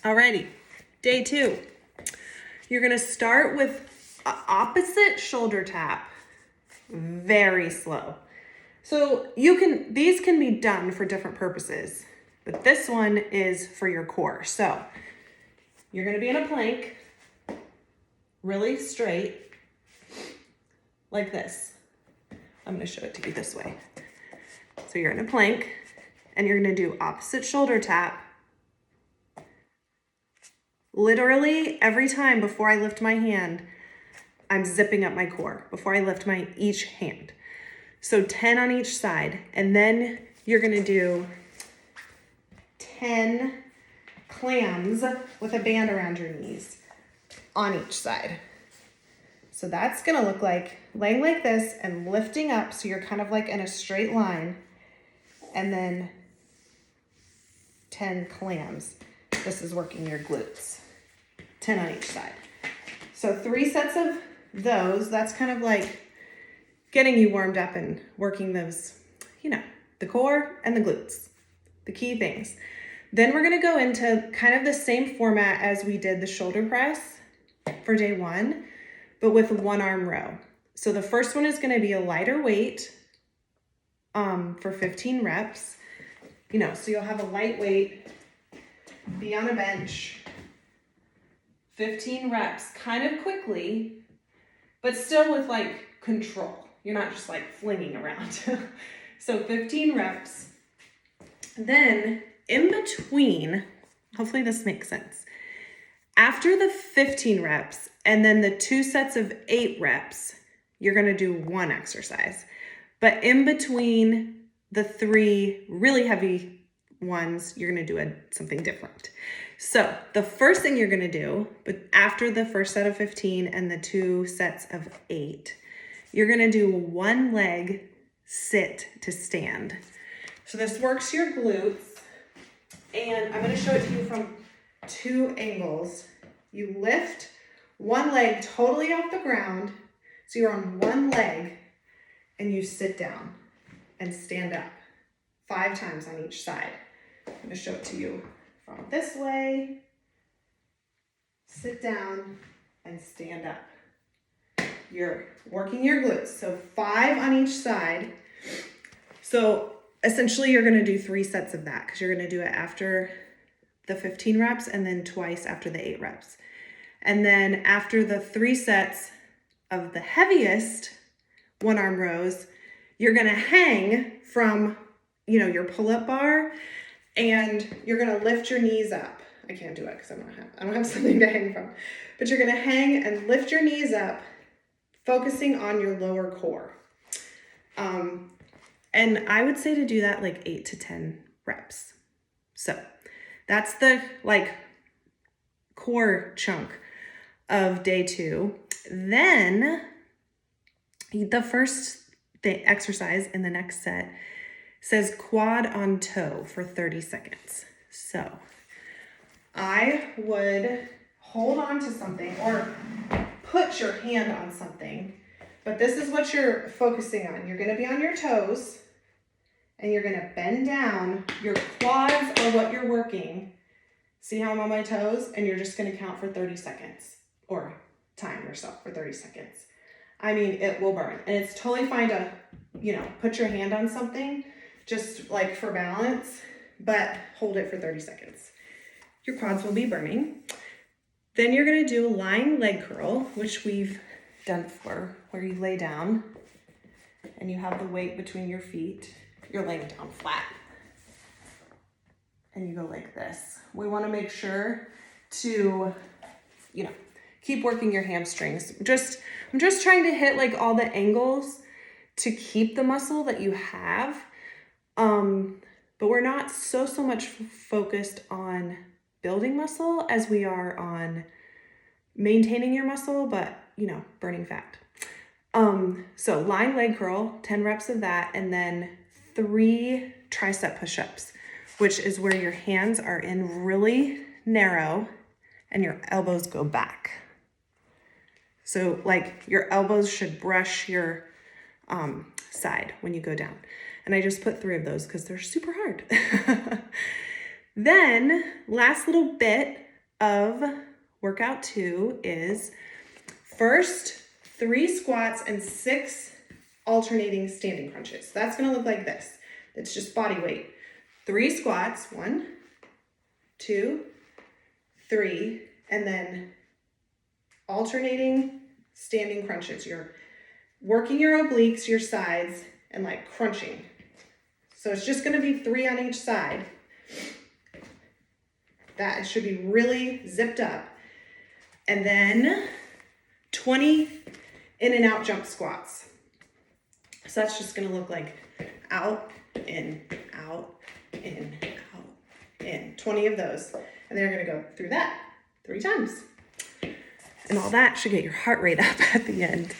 Alrighty, day 2. You're gonna start with opposite shoulder tap, very slow. So these can be done for different purposes, but this one is for your core. So you're gonna be in a plank, really straight, like this. I'm gonna show it to you this way. So you're in a plank and you're gonna do opposite shoulder tap. Literally every time before I lift my hand, I'm zipping up my core before I lift each hand. So 10 on each side. And then you're gonna do 10 clams with a band around your knees on each side. So that's gonna look like laying like this and lifting up so you're kind of like in a straight line, and then 10 clams. This is working your glutes. 10 on each side. So 3 sets of those. That's kind of like getting you warmed up and working those, the core and the glutes, the key things. Then we're gonna go into kind of the same format as we did the shoulder press for day 1, but with 1 arm row. So the first one is gonna be a lighter weight for 15 reps. So you'll have a light weight, be on a bench, 15 reps, kind of quickly, but still with like control. You're not just like flinging around. So 15 reps. Then in between, hopefully this makes sense. After the 15 reps and then the 2 sets of 8 reps, you're gonna do 1 exercise. But in between the 3 really heavy ones, you're gonna do something different. So the first thing you're gonna do, but after the first set of 15 and the 2 sets of 8, you're gonna do 1 leg sit to stand. So this works your glutes, and I'm gonna show it to you from 2 angles. You lift 1 leg totally off the ground, so you're on 1 leg, and you sit down and stand up 5 times on each side. I'm gonna show it to you from this way, sit down, and stand up. You're working your glutes, so 5 on each side. So essentially you're gonna do 3 sets of that because you're gonna do it after the 15 reps and then twice after the 8 reps. And then after the 3 sets of the heaviest 1 arm rows, you're gonna hang from, your pull-up bar, and you're gonna lift your knees up. I can't do it because I don't have something to hang from. But you're gonna hang and lift your knees up, focusing on your lower core. And I would say to do that like 8 to 10 reps. So that's the core chunk of day 2. Then the first exercise in the next set says quad on toe for 30 seconds. So I would hold on to something or put your hand on something, but this is what you're focusing on. You're gonna be on your toes and you're gonna bend down. Your quads are what you're working. See how I'm on my toes? And you're just gonna count for 30 seconds or time yourself for 30 seconds. I mean, it will burn. And it's totally fine to, put your hand on something just like for balance, but hold it for 30 seconds. Your quads will be burning. Then you're gonna do a lying leg curl, which we've done before, where you lay down and you have the weight between your feet. You're laying down flat. And you go like this. We wanna make sure to, keep working your hamstrings. I'm just trying to hit like all the angles to keep the muscle that you have. But we're not so much focused on building muscle as we are on maintaining your muscle, but burning fat. So lying leg curl, 10 reps of that, and then 3 tricep push-ups, which is where your hands are in really narrow and your elbows go back. So like your elbows should brush your side when you go down. And I just put 3 of those because they're super hard. Then last little bit of workout 2 is first 3 squats and 6 alternating standing crunches. That's gonna look like this. It's just body weight. 3 squats, 1, 2, 3, and then alternating standing crunches. You're working your obliques, your sides, and like crunching. So it's just gonna be 3 on each side. That should be really zipped up. And then 20 in and out jump squats. So that's just gonna look like out, in, out, in, out, in. 20 of those. And they're gonna go through that 3 times. And all that should get your heart rate up at the end.